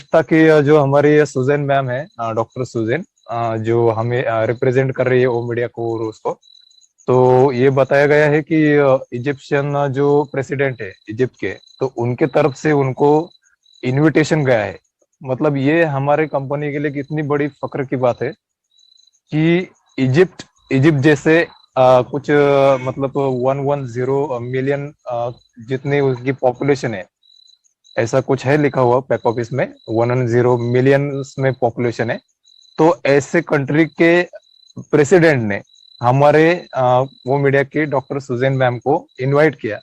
था कि जो हमारी सुजैन मैम है, डॉक्टर सुजैन, जो हमें रिप्रेजेंट कर रही है ओ मीडिया को और उसको, तो ये बताया गया है कि इजिप्शियन जो प्रेसिडेंट है इजिप्ट के, तो उनके तरफ से उनको इनविटेशन गया है। मतलब ये हमारे कंपनी के लिए कितनी बड़ी फक्र की बात है कि इजिप्ट इजिप्ट जैसे कुछ मतलब 110 मिलियन जितनी उसकी पॉपुलेशन है, ऐसा कुछ है लिखा हुआ बैक ऑफिस में, 110 मिलियन में पॉपुलेशन है। तो ऐसे कंट्री के प्रेसिडेंट ने हमारे वो मीडिया की डॉक्टर सुजैन मैम को इनवाइट किया।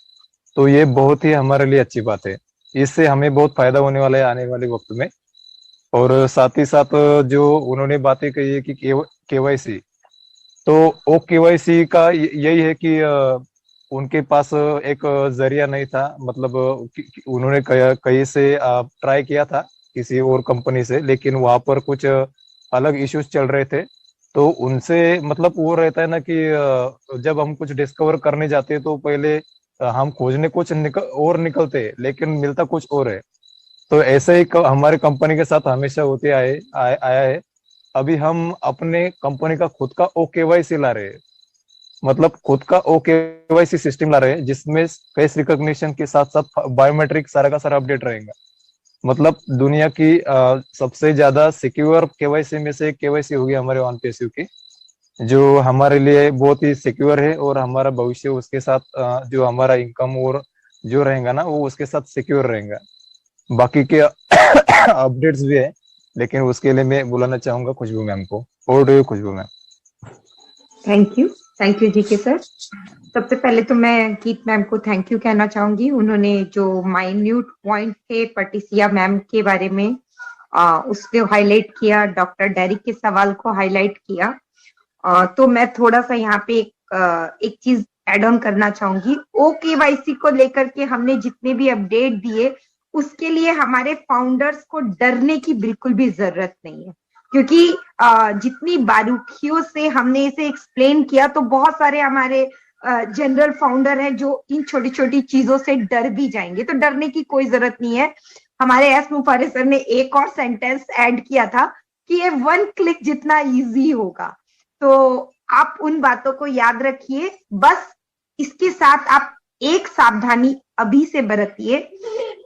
तो ये बहुत ही हमारे लिए अच्छी बात है, इससे हमें बहुत फायदा होने वाला है आने वाले वक्त में। और साथ ही साथ जो उन्होंने बातें कही है कि केवाईसी, तो ओ केवाईसी का यही है कि उनके पास एक जरिया नहीं था। मतलब उन्होंने कहीं से ट्राई किया था किसी और कंपनी से, लेकिन वहां पर कुछ अलग इश्यूज चल रहे थे। तो उनसे मतलब वो रहता है ना कि जब हम कुछ डिस्कवर करने जाते हैं तो पहले हम खोजने कुछ और निकलते हैं, लेकिन मिलता कुछ और है। तो ऐसे ही हमारे कंपनी के साथ हमेशा होते आया है। अभी हम अपने कंपनी का खुद का ओ केवाईसी ला रहे हैं। मतलब खुद का ओ केवाईसी सिस्टम ला रहे हैं, जिसमें फेस रिकॉग्निशन के साथ साथ बायोमेट्रिक सारा का सारा अपडेट रहेगा। मतलब दुनिया की सबसे ज्यादा सिक्योर केवाईसी में से एक केवाईसी होगी हमारे ऑन पीएसयू की, जो हमारे लिए बहुत ही सिक्योर है। और हमारा भविष्य उसके साथ जो हमारा इनकम और जो रहेगा ना, वो उसके साथ सिक्योर रहेगा। बाकी के अपडेट्स भी है, लेकिन उसके लिए मैं बुलाना चाहूंगा खुशबू मैम को। और do you Khushboo ma'am? Thank you GK sir. सबसे पहले तो मैं गीत मैम को थैंक यू कहना चाहूंगी। उन्होंने जो माइन्यूट पॉइंट थे पटिसिया मैम के बारे में उसको हाईलाइट किया, डॉक्टर डेरिक के सवाल को हाईलाइट किया। तो मैं थोड़ा सा यहाँ पे एक चीज एड ऑन करना चाहूंगी। ओ केवाईसी को लेकर के हमने जितने भी अपडेट दिए, उसके लिए हमारे फाउंडर्स को डरने की बिल्कुल भी जरूरत नहीं है, क्योंकि जितनी बारीकियों से हमने इसे एक्सप्लेन किया, तो बहुत सारे हमारे जनरल फाउंडर हैं जो इन छोटी छोटी चीजों से डर भी जाएंगे। तो डरने की कोई जरूरत नहीं है। हमारे एस मुफारे सर ने एक और सेंटेंस ऐड किया था कि ये 1 क्लिक जितना इजी होगा। तो आप उन बातों को याद रखिए। बस इसके साथ आप एक सावधानी अभी से बरतिए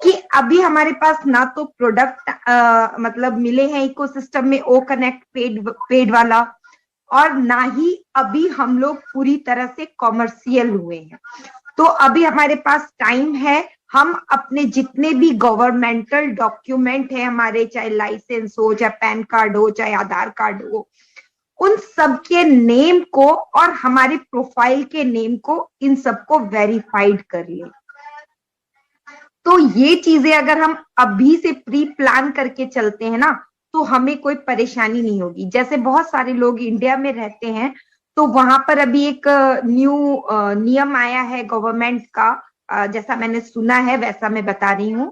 कि अभी हमारे पास ना तो प्रोडक्ट मतलब मिले हैं इकोसिस्टम में ओ कनेक्ट पेड वाला, और ना ही अभी हम लोग पूरी तरह से कॉमर्शियल हुए हैं। तो अभी हमारे पास टाइम है। हम अपने जितने भी गवर्नमेंटल डॉक्यूमेंट है हमारे, चाहे लाइसेंस हो, चाहे पैन कार्ड हो, चाहे आधार कार्ड हो, उन सब के नेम को और हमारी प्रोफाइल के नेम को, इन सबको वेरीफाइड कर ले। तो ये चीजें अगर हम अभी से प्री प्लान करके चलते हैं ना, तो हमें कोई परेशानी नहीं होगी। जैसे बहुत सारे लोग इंडिया में रहते हैं, तो वहां पर अभी एक न्यू नियम आया है गवर्नमेंट का। जैसा मैंने सुना है वैसा मैं बता रही हूँ।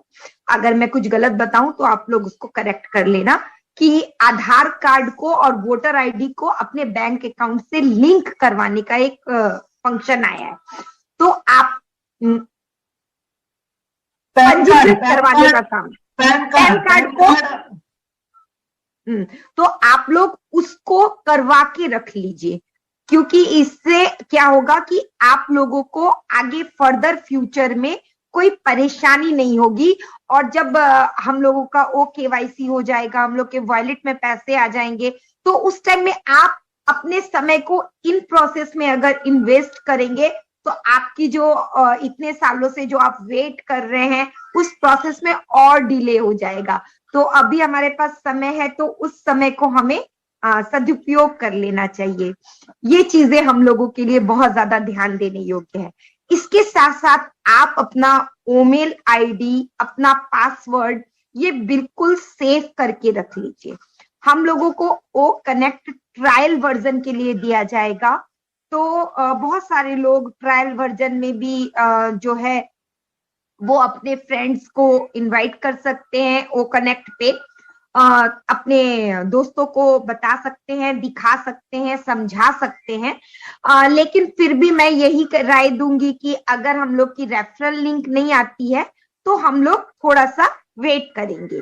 अगर मैं कुछ गलत बताऊं तो आप लोग उसको करेक्ट कर लेना, कि आधार कार्ड को और वोटर आईडी को अपने बैंक अकाउंट से लिंक करवाने का एक फंक्शन आया है। तो आप पंजीकृत करवाने का काम, पैन कार्ड को, तो आप लोग उसको करवा के रख लीजिए, क्योंकि इससे क्या होगा कि आप लोगों को आगे फर्दर फ्यूचर में कोई परेशानी नहीं होगी। और जब हम लोगों का ओ केवाईसी हो जाएगा, हम लोग के वॉलेट में पैसे आ जाएंगे, तो उस टाइम में आप अपने समय को इन प्रोसेस में अगर इन्वेस्ट करेंगे, तो आपकी जो इतने सालों से जो आप वेट कर रहे हैं, उस प्रोसेस में और डिले हो जाएगा। तो अभी हमारे पास समय है, तो उस समय को हमें सदुपयोग कर लेना चाहिए। ये चीजें हम लोगों के लिए बहुत ज्यादा ध्यान देने योग्य है। इसके साथ साथ आप अपना ईमेल आईडी, अपना पासवर्ड, ये बिल्कुल सेव करके रख लीजिए। हम लोगों को ओ कनेक्ट ट्रायल वर्जन के लिए दिया जाएगा। तो बहुत सारे लोग ट्रायल वर्जन में भी जो है वो अपने फ्रेंड्स को इनवाइट कर सकते हैं। ओ कनेक्ट पे अपने दोस्तों को बता सकते हैं, दिखा सकते हैं, समझा सकते हैं। लेकिन फिर भी मैं यही राय दूंगी कि अगर हम लोग की रेफरल लिंक नहीं आती है, तो हम लोग थोड़ा सा वेट करेंगे।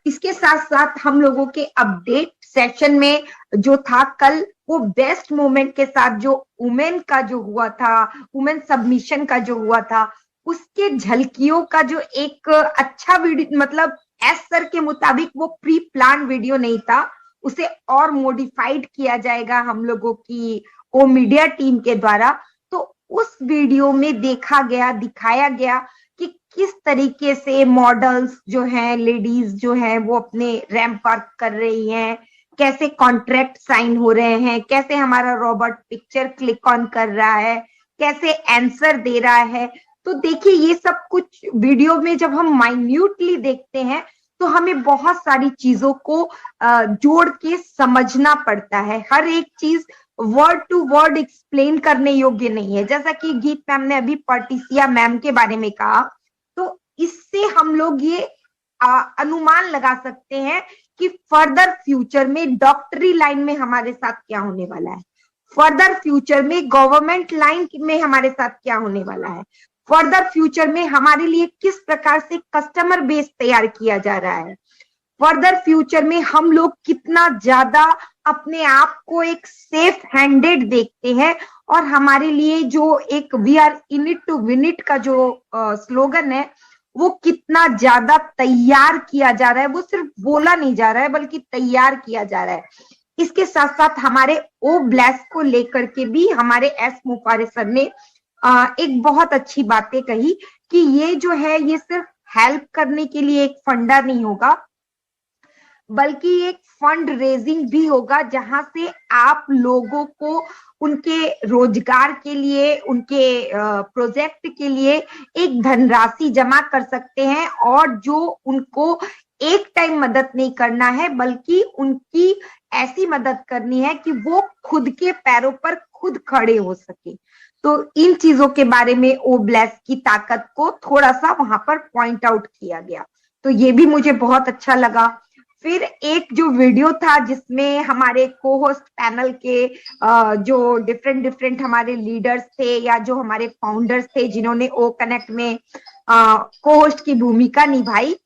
इसके साथ साथ हम लोगों के अपडेट सेशन में जो था कल, वो बेस्ट मोमेंट के साथ जो वुमेन का जो हुआ था, वुमेन सबमिशन का जो हुआ था, उसके झलकियों का जो एक अच्छा वीडियो, मतलब एस सर के मुताबिक वो प्री प्लान वीडियो नहीं था, उसे और मॉडिफाइड किया जाएगा हम लोगों की ओ मीडिया टीम के द्वारा। तो उस वीडियो में देखा गया, दिखाया गया कि किस तरीके से मॉडल्स जो हैं, लेडीज जो हैं, वो अपने रैंप वर्क कर रही हैं, कैसे कॉन्ट्रैक्ट साइन हो रहे हैं, कैसे हमारा रोबोट पिक्चर क्लिक ऑन कर रहा है, कैसे आंसर दे रहा है। तो देखिए, ये सब कुछ वीडियो में जब हम माइन्यूटली देखते हैं तो हमें बहुत सारी चीजों को जोड़ के समझना पड़ता है। हर एक चीज वर्ड टू वर्ड एक्सप्लेन करने योग्य नहीं है। जैसा कि गीत मैम ने अभी पर्टिसिया मैम के बारे में कहा, तो इससे हम लोग ये अनुमान लगा सकते हैं कि फर्दर फ्यूचर में डॉक्टरी लाइन में हमारे साथ क्या होने वाला है, फर्दर फ्यूचर में गवर्नमेंट लाइन में हमारे साथ क्या होने वाला है, फर्दर फ्यूचर में हमारे लिए किस प्रकार से कस्टमर बेस तैयार किया जा रहा है, फर्दर फ्यूचर में हम लोग कितना ज्यादा अपने आप को एक सेफ हैंडेड देखते हैं, और हमारे लिए जो एक we are in it to win it का जो स्लोगन है, वो कितना ज्यादा तैयार किया जा रहा है। वो सिर्फ बोला नहीं जा रहा है बल्कि तैयार किया जा रहा है। इसके साथ साथ हमारे ओ ब्लेस को लेकर के भी हमारे एस मुफारे सर ने एक बहुत अच्छी बातें कही कि ये जो है, ये सिर्फ हेल्प करने के लिए एक फंडा नहीं होगा, बल्कि एक फंड रेजिंग भी होगा, जहां से आप लोगों को उनके रोजगार के लिए, उनके प्रोजेक्ट के लिए एक धनराशि जमा कर सकते हैं, और जो उनको एक टाइम मदद नहीं करना है, बल्कि उनकी ऐसी मदद करनी है कि वो खुद के पैरों पर खुद खड़े हो सके। तो इन चीजों के बारे में ओ ब्लेस की ताकत को थोड़ा सा वहां पर पॉइंट आउट किया गया, तो ये भी मुझे बहुत अच्छा लगा। फिर एक जो वीडियो था जिसमें हमारे को होस्ट पैनल के जो डिफरेंट हमारे लीडर्स थे, या जो हमारे फाउंडर्स थे जिन्होंने ओ कनेक्ट में को होस्ट की भूमिका निभाई,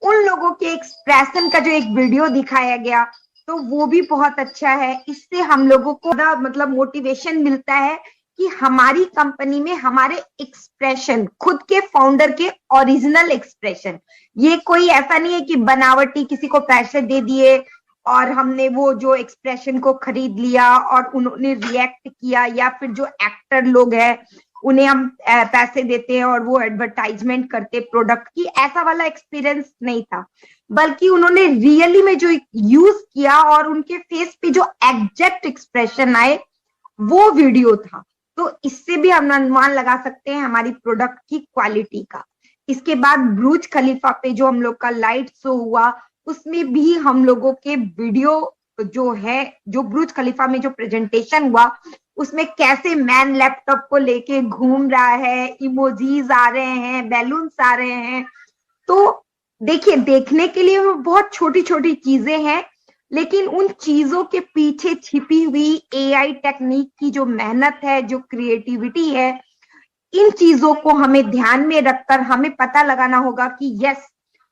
उन लोगों के एक्सप्रेशन का जो एक वीडियो दिखाया गया, तो वो भी बहुत अच्छा है। इससे हम लोगों को मतलब मोटिवेशन मिलता है कि हमारी कंपनी में हमारे एक्सप्रेशन, खुद के फाउंडर के ओरिजिनल एक्सप्रेशन, ये कोई ऐसा नहीं है कि बनावटी किसी को पैसे दे दिए और हमने वो जो एक्सप्रेशन को खरीद लिया और उन्होंने रिएक्ट किया, या फिर जो एक्टर लोग हैं उन्हें हम पैसे देते हैं और वो एडवर्टाइजमेंट करते प्रोडक्ट की, ऐसा वाला एक्सपीरियंस नहीं था, बल्कि उन्होंने रियली में जो यूज किया और उनके फेस पे जो एग्जैक्ट एक्सप्रेशन आए, वो वीडियो था। तो इससे भी हम अनुमान लगा सकते हैं हमारी प्रोडक्ट की क्वालिटी का। इसके बाद बुर्ज खलीफा पे जो हम लोग का लाइट शो हुआ, उसमें भी हम लोगों के वीडियो जो है, जो बुर्ज खलीफा में जो प्रेजेंटेशन हुआ, उसमें कैसे मैन लैपटॉप को लेके घूम रहा है, इमोजीज आ रहे हैं, बैलून्स आ रहे हैं। तो देखिए, देखने के लिए वो बहुत छोटी छोटी चीजें हैं, लेकिन उन चीजों के पीछे छिपी हुई एआई टेक्निक की जो मेहनत है, जो क्रिएटिविटी है, इन चीजों को हमें ध्यान में रखकर हमें पता लगाना होगा कि यस,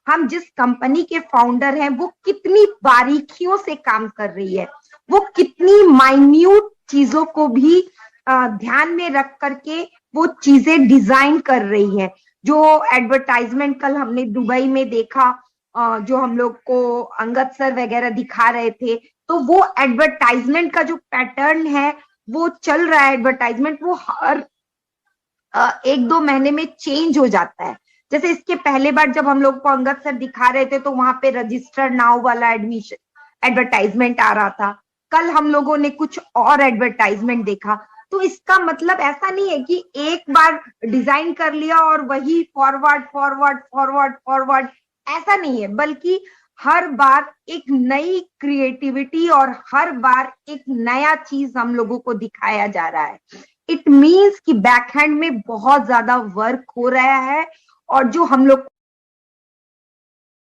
हम जिस कंपनी के फाउंडर हैं वो कितनी बारीकियों से काम कर रही है, वो कितनी माइन्यूट चीजों को भी ध्यान में रख करके वो चीजें डिजाइन कर रही है। जो एडवर्टाइजमेंट कल हमने दुबई में देखा, जो हम लोग को अंगद सर वगैरह दिखा रहे थे, तो वो एडवर्टाइजमेंट का जो पैटर्न है वो चल रहा है, एडवर्टाइजमेंट वो हर 1-2 महीने में चेंज हो जाता है। जैसे इसके पहले बार जब हम लोग को अंगद सर दिखा रहे थे, तो वहां पे रजिस्टर नाउ वाला एडवर्टाइजमेंट आ रहा था। कल हम लोगों ने कुछ और एडवर्टाइजमेंट देखा। तो इसका मतलब ऐसा नहीं है कि एक बार डिजाइन कर लिया और वही फॉरवर्ड फॉरवर्ड फॉरवर्ड फॉरवर्ड, ऐसा नहीं है, बल्कि हर बार एक नई क्रिएटिविटी और हर बार एक नया चीज हम लोगों को दिखाया जा रहा है। इट मीन्स कि बैकहैंड में बहुत ज्यादा वर्क हो रहा है, और जो हम लोग